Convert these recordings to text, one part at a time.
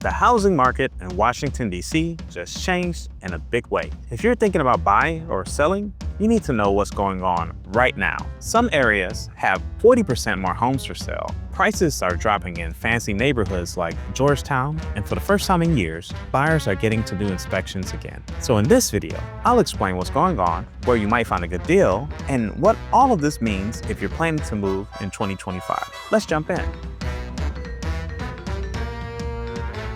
The housing market in Washington, D.C. just changed in a big way. If you're thinking about buying or selling, you need to know what's going on right now. Some areas have 40% more homes for sale. Prices are dropping in fancy neighborhoods like Georgetown, and for the first time in years, buyers are getting to do inspections again. So in this video, I'll explain what's going on, where you might find a good deal, and what all of this means if you're planning to move in 2025. Let's jump in.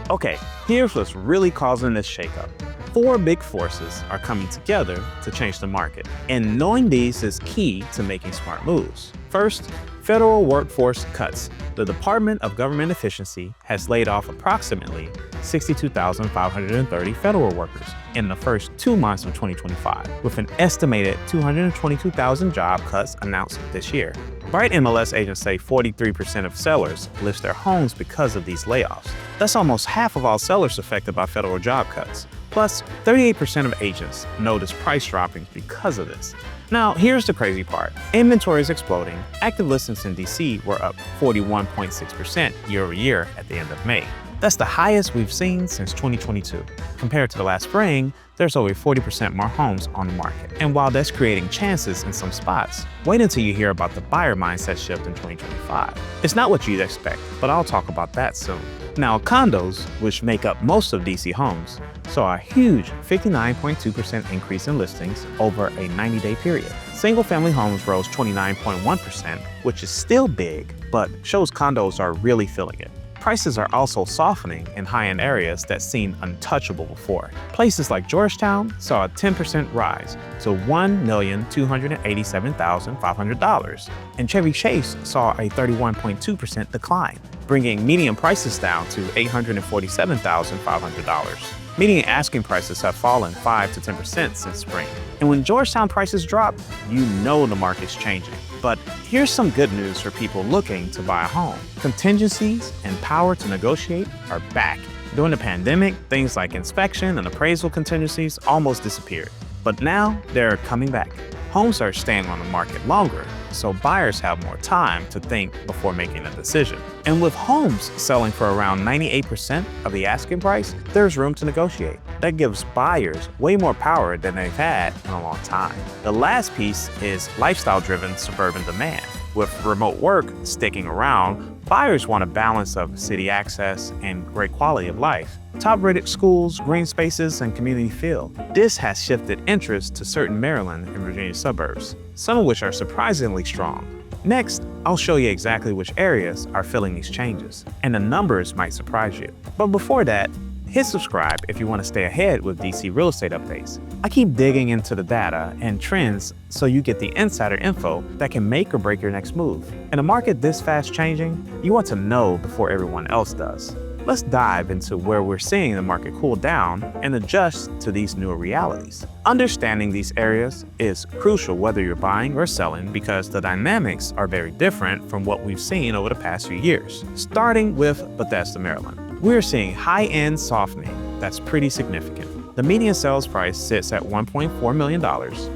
Okay, here's what's really causing this shakeup. Four big forces are coming together to change the market, and knowing these is key to making smart moves. First, federal workforce cuts. The Department of Government Efficiency has laid off approximately 62,530 federal workers in the first 2 months of 2025, with an estimated 222,000 job cuts announced this year. Bright MLS agents say 43% of sellers list their homes because of these layoffs. That's almost half of all sellers affected by federal job cuts. Plus, 38% of agents notice price dropping because of this. Now, here's the crazy part. Inventory is exploding. Active listings in DC were up 41.6% year over year at the end of May. That's the highest we've seen since 2022. Compared to the last spring, there's over 40% more homes on the market. And while that's creating chances in some spots, wait until you hear about the buyer mindset shift in 2025. It's not what you'd expect, but I'll talk about that soon. Now, condos, which make up most of DC homes, saw a huge 59.2% increase in listings over a 90-day period. Single-family homes rose 29.1%, which is still big, but shows condos are really feeling it. Prices are also softening in high-end areas that seemed untouchable before. Places like Georgetown saw a 10% rise to $1,287,500, and Chevy Chase saw a 31.2% decline, bringing median prices down to $847,500. Median asking prices have fallen 5 to 10% since spring. And when Georgetown prices drop, you know the market's changing. But here's some good news for people looking to buy a home. Contingencies and power to negotiate are back. During the pandemic, things like inspection and appraisal contingencies almost disappeared. But now they're coming back. Homes are staying on the market longer, so buyers have more time to think before making a decision. And with homes selling for around 98% of the asking price, there's room to negotiate. That gives buyers way more power than they've had in a long time. The last piece is lifestyle-driven suburban demand. With remote work sticking around, buyers want a balance of city access and great quality of life. Top-rated schools, green spaces, and community feel. This has shifted interest to certain Maryland and Virginia suburbs, some of which are surprisingly strong. Next, I'll show you exactly which areas are feeling these changes, and the numbers might surprise you. But before that, hit subscribe if you want to stay ahead with DC real estate updates. I keep digging into the data and trends so you get the insider info that can make or break your next move. In a market this fast changing, you want to know before everyone else does. Let's dive into where we're seeing the market cool down and adjust to these newer realities. Understanding these areas is crucial whether you're buying or selling because the dynamics are very different from what we've seen over the past few years. Starting with Bethesda, Maryland. We're seeing high-end softening that's pretty significant. The median sales price sits at $1.4 million,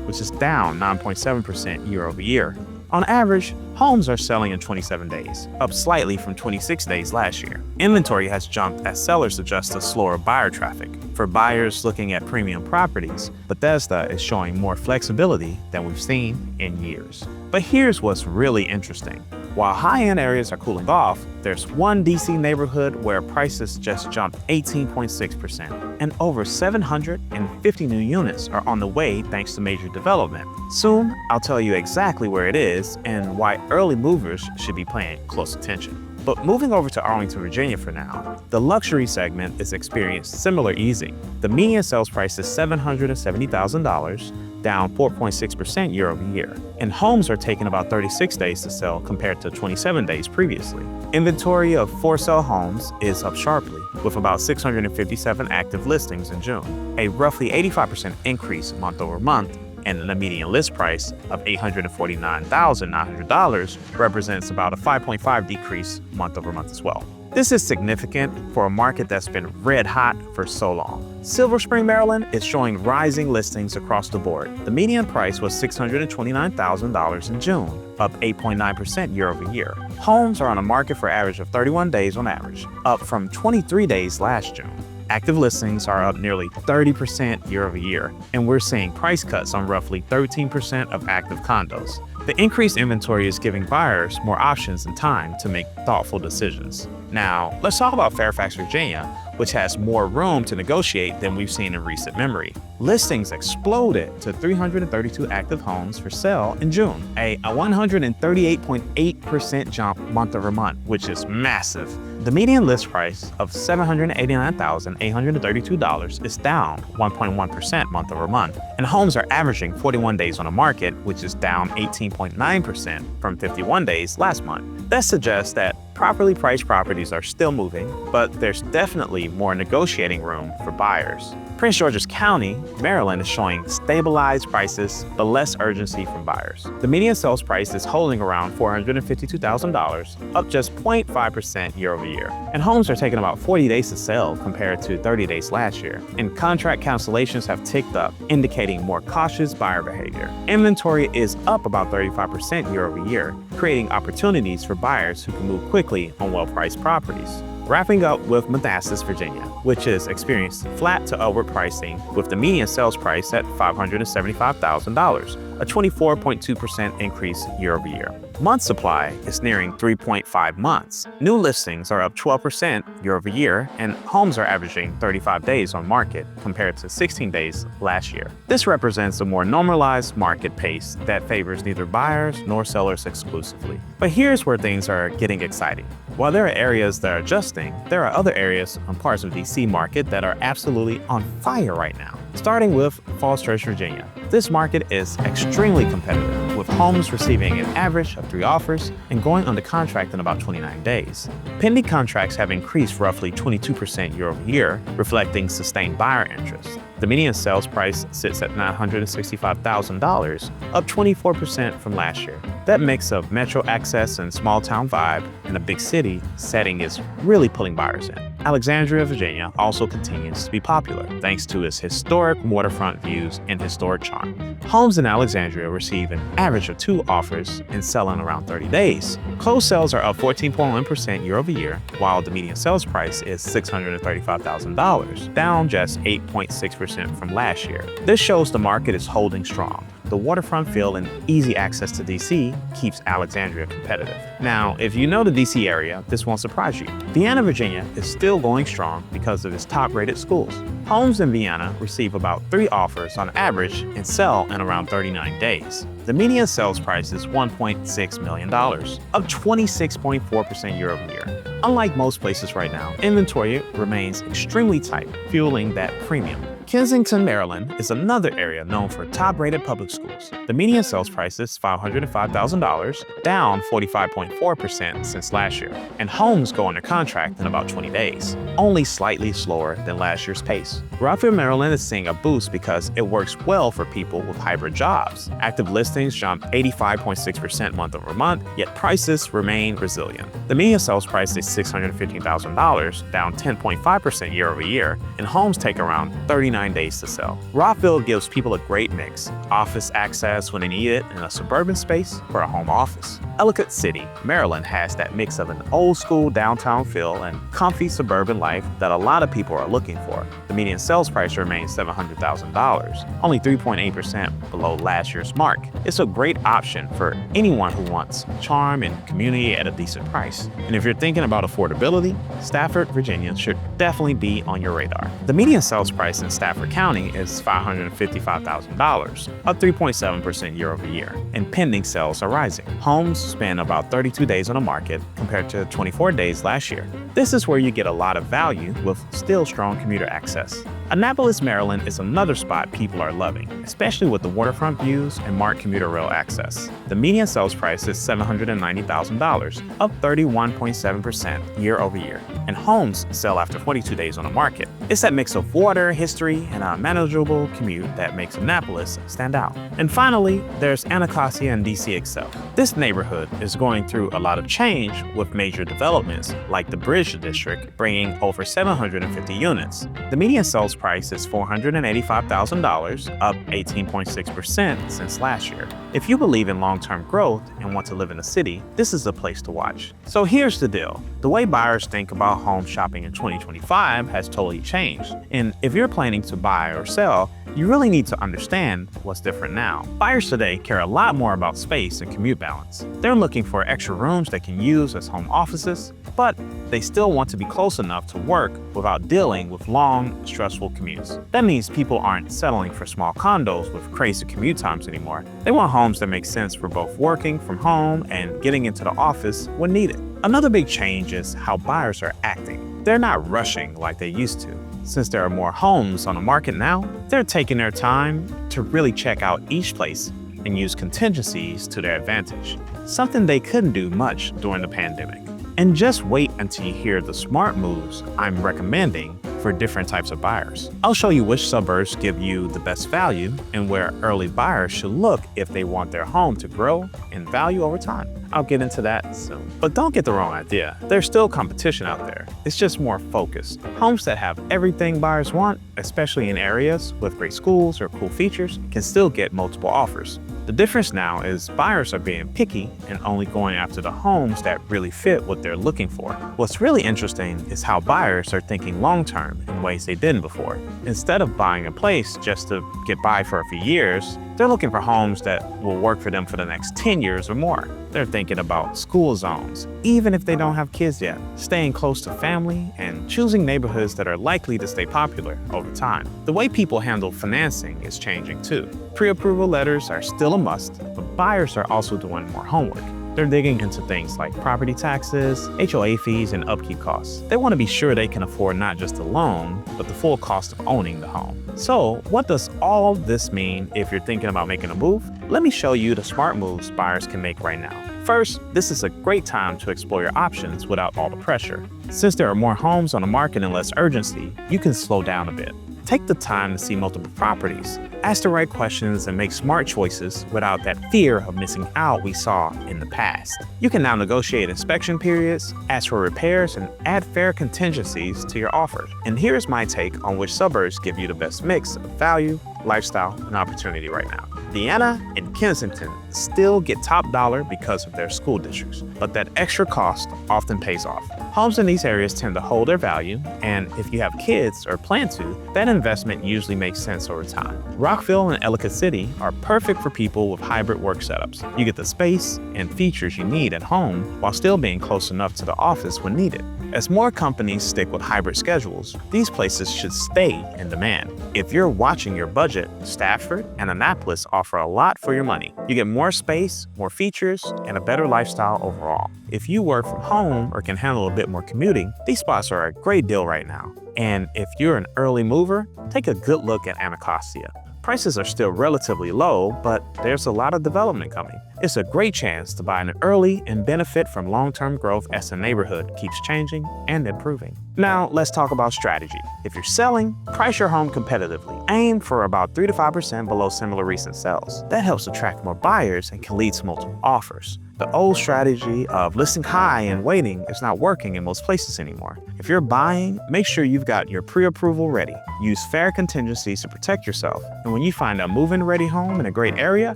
which is down 9.7% year over year. On average, homes are selling in 27 days, up slightly from 26 days last year. Inventory has jumped as sellers adjust to slower buyer traffic. For buyers looking at premium properties, Bethesda is showing more flexibility than we've seen in years. But here's what's really interesting. While high-end areas are cooling off, there's one DC neighborhood where prices just jumped 18.6%, and over 750 new units are on the way thanks to major development. Soon, I'll tell you exactly where it is and why early movers should be paying close attention. But moving over to Arlington, Virginia for now, the luxury segment is experiencing similar easing. The median sales price is $770,000, down 4.6% year over year, and homes are taking about 36 days to sell compared to 27 days previously. Inventory of for-sale homes is up sharply, with about 657 active listings in June, a roughly 85% increase month over month, and the median list price of $849,900 represents about a 5.5% decrease month over month as well. This is significant for a market that's been red hot for so long. Silver Spring, Maryland is showing rising listings across the board. The median price was $629,000 in June, up 8.9% year over year. Homes are on the market for an average of 31 days on average, up from 23 days last June. Active listings are up nearly 30% year over year, and we're seeing price cuts on roughly 13% of active condos. The increased inventory is giving buyers more options and time to make thoughtful decisions. Now, let's talk about Fairfax, Virginia, which has more room to negotiate than we've seen in recent memory. Listings exploded to 332 active homes for sale in June, a 138.8% jump month over month, which is massive. The median list price of $789,832 is down 1.1% month over month, and homes are averaging 41 days on the market, which is down 18.9% from 51 days last month. That suggests that properly priced properties are still moving, but there's definitely more negotiating room for buyers. Prince George's County, Maryland is showing stabilized prices, but less urgency from buyers. The median sales price is holding around $452,000, up just 0.5% year over year. And homes are taking about 40 days to sell compared to 30 days last year. And contract cancellations have ticked up, indicating more cautious buyer behavior. Inventory is up about 35% year over year, creating opportunities for buyers who can move quickly on well-priced properties. Wrapping up with Manassas, Virginia, which has experienced flat to upward pricing with the median sales price at $575,000, a 24.2% increase year over year. Month supply is nearing 3.5 months. New listings are up 12% year over year, and homes are averaging 35 days on market compared to 16 days last year. This represents a more normalized market pace that favors neither buyers nor sellers exclusively. But here's where things are getting exciting. While there are areas that are adjusting, there are other areas on parts of the DC market that are absolutely on fire right now. Starting with Falls Church, Virginia. This market is extremely competitive, with homes receiving an average of 3 offers and going under contract in about 29 days. Pending contracts have increased roughly 22% year over year, reflecting sustained buyer interest. The median sales price sits at $965,000, up 24% from last year. That mix of metro access and small town vibe in a big city setting is really pulling buyers in. Alexandria, Virginia also continues to be popular thanks to its historic waterfront views and historic charm. Homes in Alexandria receive an average of 2 offers and sell in around 30 days. Closed sales are up 14.1% year over year, while the median sales price is $635,000, down just 8.6% from last year. This shows the market is holding strong. The waterfront feel and easy access to DC keeps Alexandria competitive. Now, if you know the DC area, this won't surprise you. Vienna, Virginia is still going strong because of its top-rated schools. Homes in Vienna receive about 3 offers on average and sell in around 39 days. The median sales price is $1.6 million, up 26.4% year over year. Unlike most places right now, inventory remains extremely tight, fueling that premium. Kensington, Maryland is another area known for top-rated public schools. The median sales price is $505,000, down 45.4% since last year, and homes go under contract in about 20 days, only slightly slower than last year's pace. Rockville, Maryland is seeing a boost because it works well for people with hybrid jobs. Active listings jumped 85.6% month over month, yet prices remain resilient. The median sales price is $615,000, down 10.5% year over year, and homes take around 39 days to sell. Rockville gives people a great mix: office access when they need it and a suburban space for a home office. Ellicott City, Maryland has that mix of an old-school downtown feel and comfy suburban life that a lot of people are looking for. The median sales price remains $700,000, only 3.8% below last year's mark. It's a great option for anyone who wants charm and community at a decent price. And if you're thinking about affordability, Stafford, Virginia should definitely be on your radar. The median sales price in Stafford County is $555,000, up 3.7% year over year, and pending sales are rising. Homes spend about 32 days on the market compared to 24 days last year. This is where you get a lot of value with still strong commuter access. Annapolis, Maryland is another spot people are loving, especially with the waterfront views and MART commuter rail access. The median sales price is $790,000, up 31.7% year over year, and homes sell after 42 days on the market. It's that mix of water, history, and a manageable commute that makes Annapolis stand out. And finally, there's Anacostia and DC Excel. This neighborhood is going through a lot of change with major developments like the Bridge District bringing over 750 units. The median sales price is $485,000, up 18.6% since last year. If you believe in long-term growth and want to live in the city, this is a place to watch. So here's the deal. The way buyers think about home shopping in 2025 has totally changed. And if you're planning to buy or sell, you really need to understand what's different now. Buyers today care a lot more about space and commute balance. They're looking for extra rooms they can use as home offices, but they still want to be close enough to work without dealing with long, stressful commutes. That means people aren't settling for small condos with crazy commute times anymore. They want homes that make sense for both working from home and getting into the office when needed. Another big change is how buyers are acting. They're not rushing like they used to. Since there are more homes on the market now, they're taking their time to really check out each place and use contingencies to their advantage, something they couldn't do much during the pandemic. And just wait until you hear the smart moves I'm recommending for different types of buyers. I'll show you which suburbs give you the best value and where early buyers should look if they want their home to grow in value over time. I'll get into that soon. But don't get the wrong idea. There's still competition out there. It's just more focused. Homes that have everything buyers want, especially in areas with great schools or cool features, can still get multiple offers. The difference now is buyers are being picky and only going after the homes that really fit what they're looking for. What's really interesting is how buyers are thinking long-term in ways they didn't before. Instead of buying a place just to get by for a few years, they're looking for homes that will work for them for the next 10 years or more. They're thinking about school zones, even if they don't have kids yet, staying close to family, and choosing neighborhoods that are likely to stay popular over time. The way people handle financing is changing too. Pre-approval letters are still a must, but buyers are also doing more homework. They're digging into things like property taxes, HOA fees, and upkeep costs. They want to be sure they can afford not just the loan, but the full cost of owning the home. So, what does all this mean if you're thinking about making a move? Let me show you the smart moves buyers can make right now. First, this is a great time to explore your options without all the pressure. Since there are more homes on the market and less urgency, you can slow down a bit. Take the time to see multiple properties, ask the right questions, and make smart choices without that fear of missing out we saw in the past. You can now negotiate inspection periods, ask for repairs, and add fair contingencies to your offer. And here's my take on which suburbs give you the best mix of value, lifestyle, and opportunity right now. Deanna and Kensington still get top dollar because of their school districts, but that extra cost often pays off. Homes in these areas tend to hold their value, and if you have kids or plan to, that investment usually makes sense over time. Rockville and Ellicott City are perfect for people with hybrid work setups. You get the space and features you need at home while still being close enough to the office when needed. As more companies stick with hybrid schedules, these places should stay in demand. If you're watching your budget, Stafford and Annapolis offer a lot for your money. You get more space, more features, and a better lifestyle overall. If you work from home or can handle a bit more commuting, these spots are a great deal right now. And if you're an early mover, take a good look at Anacostia. Prices are still relatively low, but there's a lot of development coming. It's a great chance to buy in early and benefit from long-term growth as the neighborhood keeps changing and improving. Now, let's talk about strategy. If you're selling, price your home competitively. Aim for about 3 to 5% below similar recent sales. That helps attract more buyers and can lead to multiple offers. The old strategy of listing high and waiting is not working in most places anymore. If you're buying, make sure you've got your pre-approval ready. Use fair contingencies to protect yourself. And when you find a move-in ready home in a great area,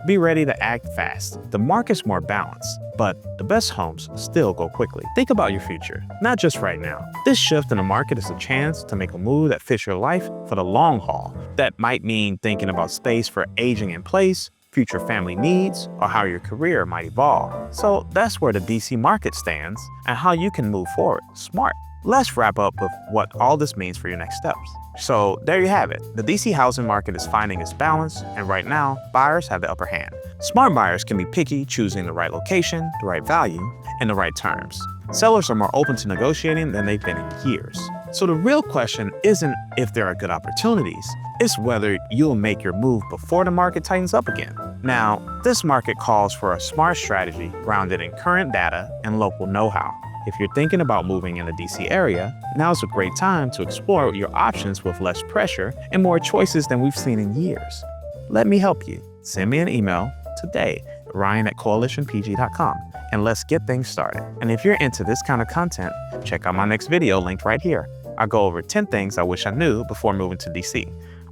be ready to act fast. The market's more balanced, but the best homes still go quickly. Think about your future, not just right now. This shift in the market is a chance to make a move that fits your life for the long haul. That might mean thinking about space for aging in place, future family needs, or how your career might evolve. So that's where the DC market stands and how you can move forward smart. Let's wrap up with what all this means for your next steps. So there you have it. The DC housing market is finding its balance, and right now, buyers have the upper hand. Smart buyers can be picky, choosing the right location, the right value, and the right terms. Sellers are more open to negotiating than they've been in years. So the real question isn't if there are good opportunities, it's whether you'll make your move before the market tightens up again. Now, this market calls for a smart strategy grounded in current data and local know-how. If you're thinking about moving in the DC area, now's a great time to explore your options with less pressure and more choices than we've seen in years. Let me help you. Send me an email today, ryan@coalitionpg.com, and let's get things started. And if you're into this kind of content, check out my next video linked right here. I go over 10 things I wish I knew before moving to DC,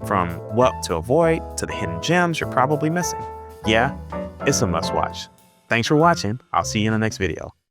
from what to avoid to the hidden gems you're probably missing. Yeah, it's a must watch. Thanks for watching. I'll see you in the next video.